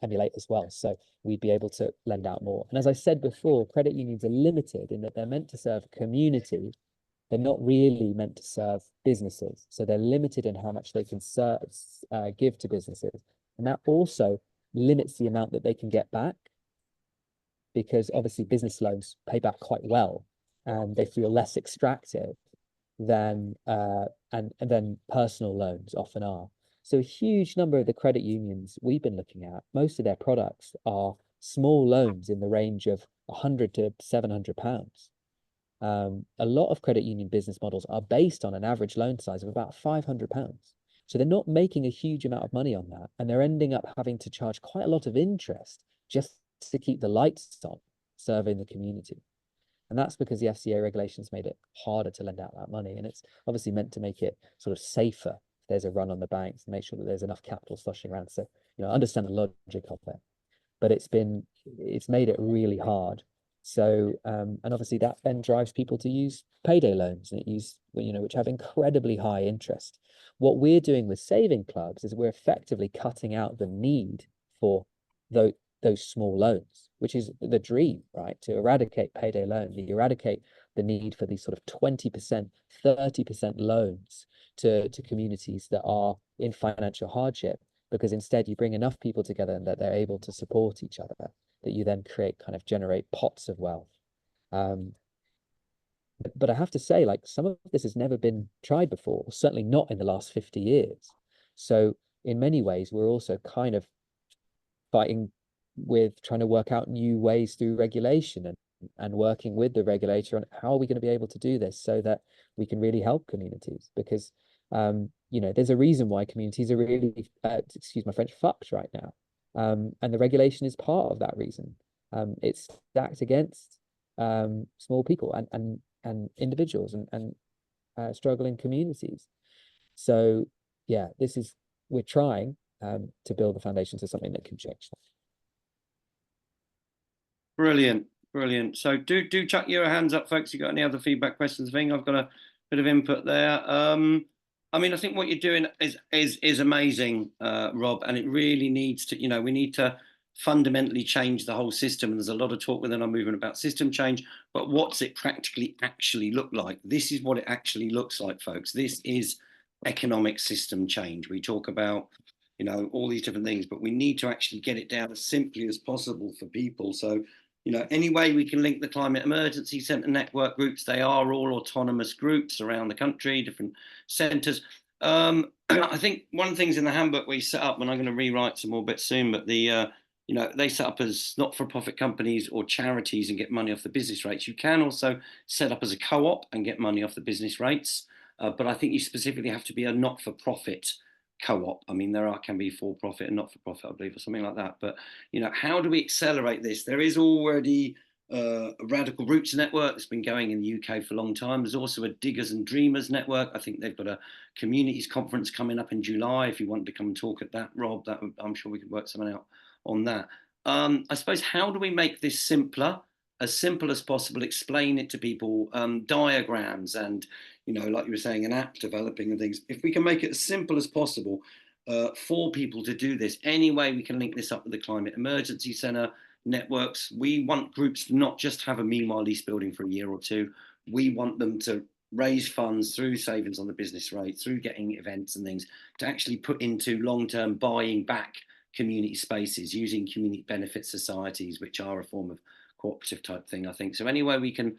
S2: emulate as well. So we'd be able to lend out more. And as I said before, credit unions are limited in that they're meant to serve a community. They're not really meant to serve businesses. So they're limited in how much they can give to businesses. And that also limits the amount that they can get back, because obviously business loans pay back quite well and they feel less extractive than and then personal loans often are. So a huge number of the credit unions we've been looking at, most of their products are small loans in the range of £100 to £700. A lot of credit union business models are based on an average loan size of about £500. So they're not making a huge amount of money on that, and they're ending up having to charge quite a lot of interest just to keep the lights on, serving the community. And that's because the FCA regulations made it harder to lend out that money. And it's obviously meant to make it sort of safer if there's a run on the banks, and make sure that there's enough capital sloshing around. So, I understand the logic of it, but it's made it really hard. So, and obviously that then drives people to use payday loans, and which have incredibly high interest. What we're doing with saving clubs is we're effectively cutting out the need for those small loans, which is the dream, right? To eradicate payday loans, eradicate the need for these sort of 20%, 30% loans to communities that are in financial hardship, because instead you bring enough people together and that they're able to support each other, that you then generate pots of wealth. But I have to say, like, some of this has never been tried before, certainly not in the last 50 years. So in many ways, we're also kind of fighting with trying to work out new ways through regulation and working with the regulator on how are we going to be able to do this so that we can really help communities. Because, there's a reason why communities are really, excuse my French, fucked right now. And the regulation is part of that reason. It's stacked against small people and individuals and struggling communities. So yeah, we're trying to build the foundations of something that can change that.
S1: Brilliant. So do chuck your hands up, folks. You got any other feedback, questions? I've got a bit of input there. I think what you're doing is amazing, Rob, and it really needs to, we need to fundamentally change the whole system. And there's a lot of talk within our movement about system change, but what's it practically actually look like? This is what it actually looks like, folks. This is economic system change. We talk about, all these different things, but we need to actually get it down as simply as possible for people. So, any way we can link the Climate Emergency Centre network groups, they are all autonomous groups around the country, different centres. I think one of the things in the handbook we set up, and I'm going to rewrite some more bits soon, but they set up as not-for-profit companies or charities and get money off the business rates. You can also set up as a co-op and get money off the business rates, but I think you specifically have to be a not-for-profit co-op. There can be for-profit and not-for-profit, I believe, or something like that. But, how do we accelerate this? There is already a Radical Roots network that's been going in the UK for a long time. There's also a Diggers and Dreamers network. I think they've got a communities conference coming up in July. If you want to come and talk at that, Rob, I'm sure we could work something out on that. I suppose, how do we make this simpler, as simple as possible, explain it to people, diagrams and, like you were saying, an app developing and things. If we can make it as simple as possible for people to do this, any way we can link this up with the Climate Emergency Centre networks. We want groups to not just have a meanwhile lease building for a year or two. We want them to raise funds through savings on the business rate, through getting events and things, to actually put into long-term buying back community spaces using community benefit societies, which are a form of cooperative type thing, I think. So anyway, we can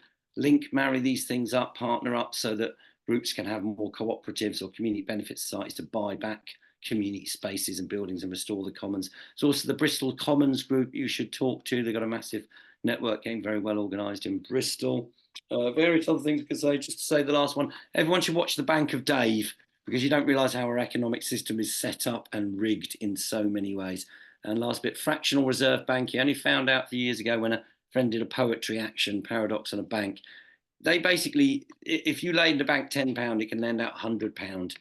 S1: marry these things up, partner up, so that groups can have more cooperatives or community benefit societies to buy back community spaces and buildings and restore the commons. There's also the Bristol Commons group you should talk to. They've got a massive network, getting very well organised in Bristol. Various other things I could say, just to say the last one. Everyone should watch The Bank of Dave, because you don't realise how our economic system is set up and rigged in so many ways. And last bit, fractional reserve banking. I only found out a few years ago when a friend did a poetry action, paradox on a bank. They basically, if you lay in the bank £10, it can lend out £100.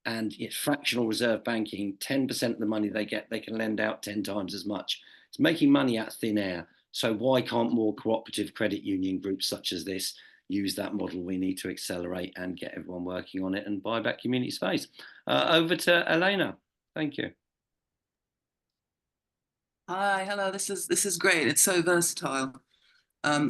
S1: And it's fractional reserve banking, 10% of the money they get, they can lend out 10 times as much. It's making money out of thin air. So why can't more cooperative credit union groups such as this use that model? We need to accelerate and get everyone working on it and buy back community space. Over to Elena. Thank you.
S6: Hi, hello. This is great. It's so versatile.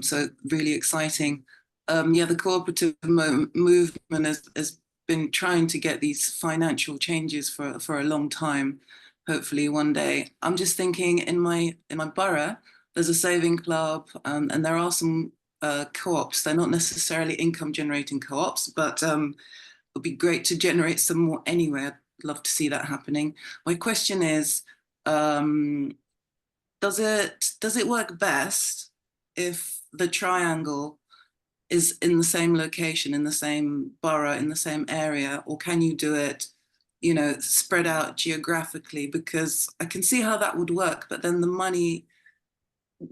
S6: So really exciting. The cooperative movement has been trying to get these financial changes for a long time. Hopefully one day. I'm just thinking, in my borough, there's a saving club, and there are some co-ops. They're not necessarily income generating co-ops, but it would be great to generate some more anyway. I'd love to see that happening. My question is, does it work best if the triangle is in the same location, in the same borough, in the same area, or can you do it, spread out geographically? Because I can see how that would work, but then the money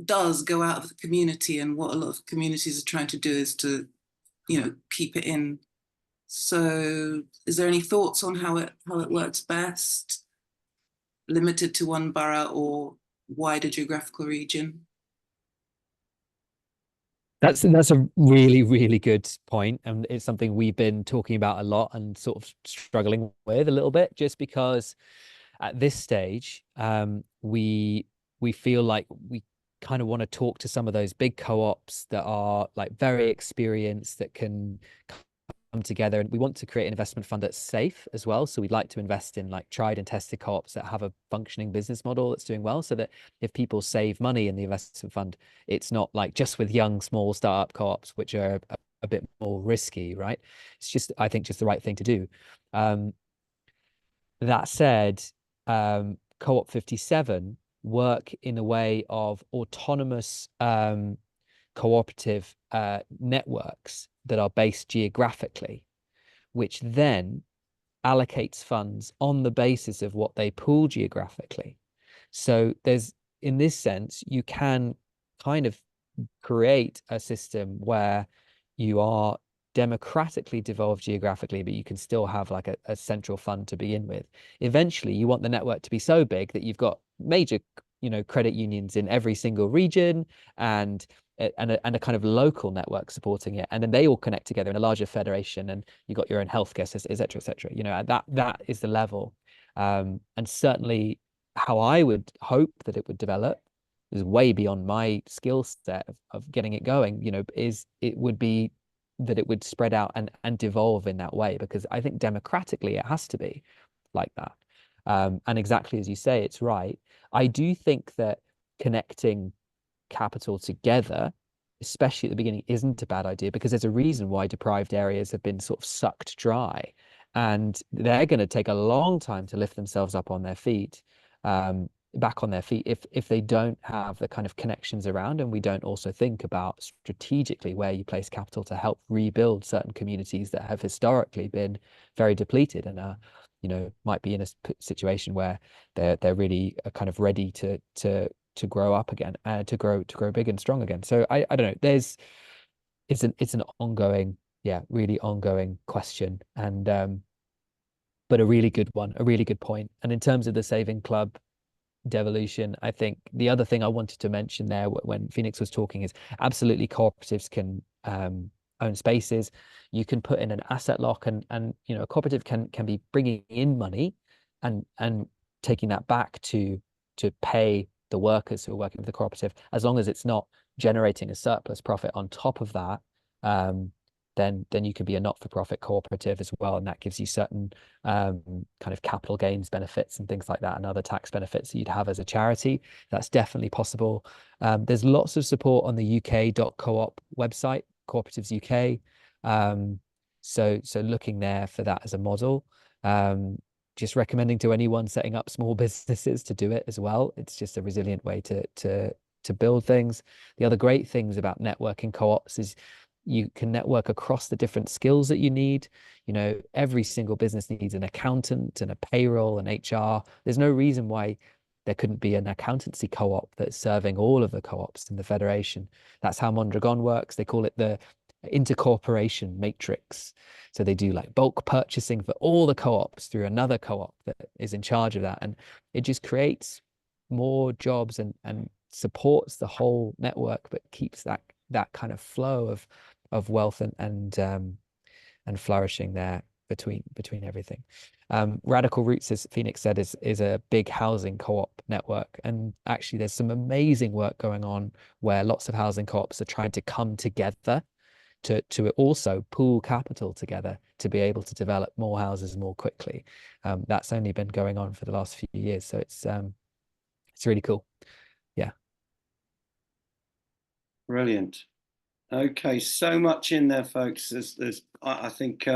S6: does go out of the community, and what a lot of communities are trying to do is to, keep it in. So is there any thoughts on how it works best? Limited to one borough or wider geographical region?
S2: That's a really, really good point, and it's something we've been talking about a lot and sort of struggling with a little bit, just because at this stage we feel like we kind of want to talk to some of those big co-ops that are like very experienced, that can come together, and we want to create an investment fund that's safe as well. So we'd like to invest in like tried and tested co-ops that have a functioning business model that's doing well, so that if people save money in the investment fund, it's not like just with young small startup co-ops, which are a bit more risky, right? It's just, I think, just the right thing to do. That said, Co-op 57 work in a way of autonomous cooperative networks that are based geographically, which then allocates funds on the basis of what they pool geographically. So there's, in this sense, you can kind of create a system where you are democratically devolved geographically, but you can still have like a central fund to begin with. Eventually, you want the network to be so big that you've got major, credit unions in every single region, and a kind of local network supporting it, and then they all connect together in a larger federation, and you got your own healthcare system, et cetera, et cetera. That is the level, and certainly how I would hope that it would develop is way beyond my skill set of getting it going. Is it would be that it would spread out and devolve in that way, because I think democratically it has to be like that. And exactly as you say, it's right. I do think that connecting capital together, especially at the beginning, isn't a bad idea, because there's a reason why deprived areas have been sort of sucked dry, and they're going to take a long time to lift themselves up on their feet, back on their feet, if they don't have the kind of connections around, and we don't also think about strategically where you place capital to help rebuild certain communities that have historically been very depleted, and might be in a situation where they're really kind of ready to grow up again, to grow big and strong again. So I don't know. It's an ongoing, really ongoing question, and but a really good one, a really good point. And in terms of the saving club devolution, I think the other thing I wanted to mention there when Phoenix was talking is absolutely cooperatives can own spaces. You can put in an asset lock, and a cooperative can be bringing in money and taking that back to pay the workers who are working with the cooperative, as long as it's not generating a surplus profit on top of that. Then you can be a not-for-profit cooperative as well, and that gives you certain kind of capital gains benefits and things like that, and other tax benefits that you'd have as a charity. That's definitely possible. There's lots of support on the UK.coop website, Cooperatives UK. So looking there for that as a model. Just recommending to anyone setting up small businesses to do it as well. It's just a resilient way to build things. The other great things about networking co-ops is you can network across the different skills that you need. Every single business needs an accountant and a payroll and HR. There's no reason why there couldn't be an accountancy co-op that's serving all of the co-ops in the federation. That's how Mondragon works. They call it the intercorporation matrix. So they do like bulk purchasing for all the co-ops through another co-op that is in charge of that. And it just creates more jobs and supports the whole network, but keeps that kind of flow of wealth and flourishing there between everything. Radical Roots, as Phoenix said, is a big housing co-op network, and actually there's some amazing work going on where lots of housing co-ops are trying to come together to also pool capital together to be able to develop more houses more quickly. That's only been going on for the last few years, so it's really cool. Yeah.
S1: Brilliant. Okay, so much in there, folks. I think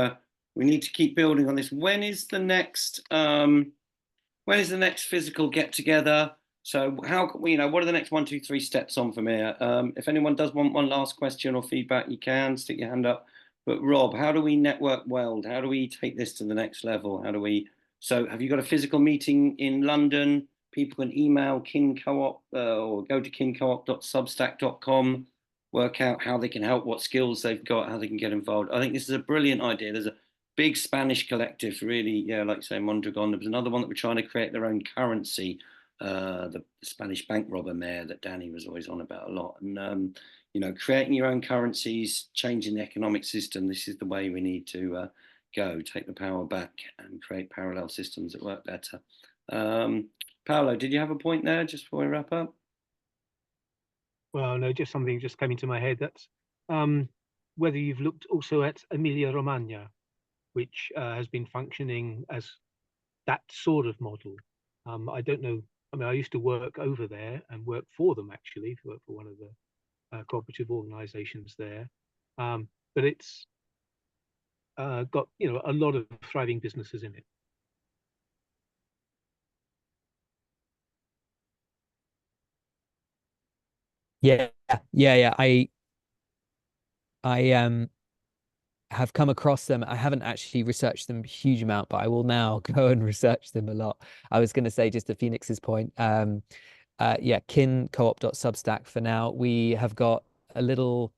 S1: we need to keep building on this. When is the next physical get together? So how can we, what are the next 1, 2, 3 steps on from here? If anyone does want one last question or feedback, you can stick your hand up. But Rob, how do we network weld? How do we take this to the next level? So have you got a physical meeting in London? People can email Kin Co-op or go to kincoop.substack.com, work out how they can help, what skills they've got, how they can get involved. I think this is a brilliant idea. There's a big Spanish collective, really, like you say, Mondragon. There was another one that were trying to create their own currency, the Spanish bank robber mare that Danny was always on about a lot. And, creating your own currencies, changing the economic system, this is the way we need to go, take the power back and create parallel systems that work better. Paolo, did you have a point there just before we wrap up?
S4: Well, no, just something just came into my head. That's whether you've looked also at Emilia-Romagna, which has been functioning as that sort of model. I don't know. I mean, I used to work over there and work for them actually, work for one of the cooperative organisations there. But it's got a lot of thriving businesses in it.
S2: Yeah, yeah. I have come across them. I haven't actually researched them a huge amount, but I will now go and research them a lot. I was going to say, just to Phoenix's point, yeah, kincoop.substack for now. We have got a little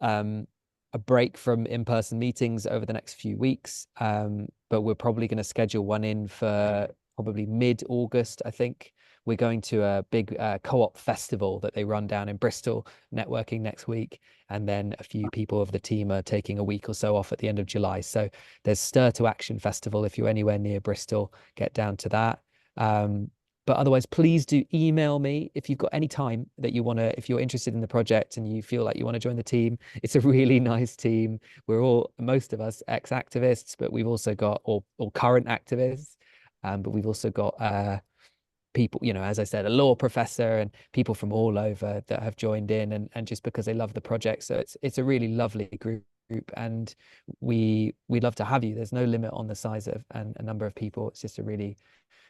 S2: a break from in-person meetings over the next few weeks, but we're probably going to schedule one in for probably mid-August, I think. We're going to a big co-op festival that they run down in Bristol, networking next week. And then a few people of the team are taking a week or so off at the end of July. So there's Stir to Action Festival. If you're anywhere near Bristol, get down to that. But otherwise, please do email me if you've got any time that you want to, if you're interested in the project and you feel like you want to join the team. It's a really nice team. We're all, most of us, ex-activists, but we've also got, or current activists, but we've also got people, as I said, a law professor and people from all over that have joined in and just because they love the project. So it's a really lovely group and we'd love to have you. There's no limit on the size of and a number of people. It's just a really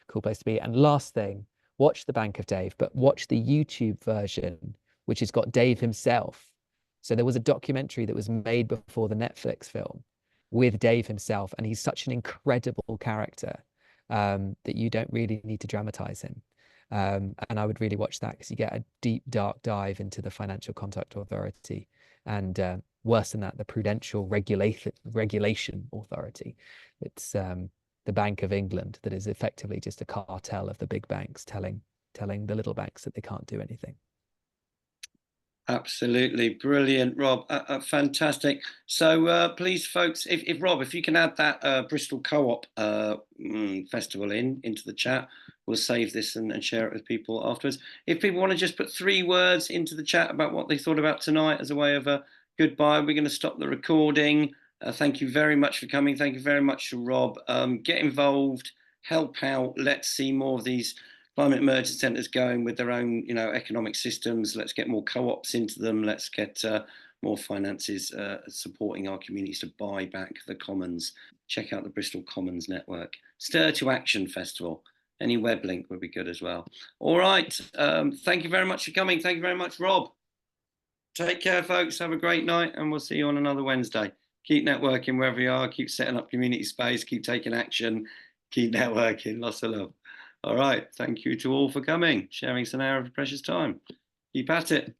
S2: cool place to be. And last thing, watch The Bank of Dave, but watch the YouTube version, which has got Dave himself. So there was a documentary that was made before the Netflix film with Dave himself, and he's such an incredible character that you don't really need to dramatize him. And I would really watch that because you get a deep, dark dive into the Financial Conduct Authority and worse than that, the Prudential Regulation Authority. It's the Bank of England that is effectively just a cartel of the big banks telling the little banks that they can't do anything.
S1: Absolutely brilliant, Rob. Fantastic. So please, folks, if Rob, if you can add that Bristol Co-op festival into the chat, we'll save this and share it with people afterwards. If people want to just put 3 words into the chat about what they thought about tonight as a way of a goodbye, we're going to stop the recording. Thank you very much for coming. Thank you very much to Rob. Get involved, help out. Let's see more of these climate emergency centres going with their own, economic systems. Let's get more co-ops into them. Let's get more finances supporting our communities to buy back the commons. Check out the Bristol Commons Network. Stir to Action Festival. Any web link would be good as well. All right. Thank you very much for coming. Thank you very much, Rob. Take care, folks. Have a great night, and we'll see you on another Wednesday. Keep networking wherever you are. Keep setting up community space. Keep taking action. Keep networking. Lots of love. All right. Thank you to all for coming, sharing some hour of precious time. Keep at it.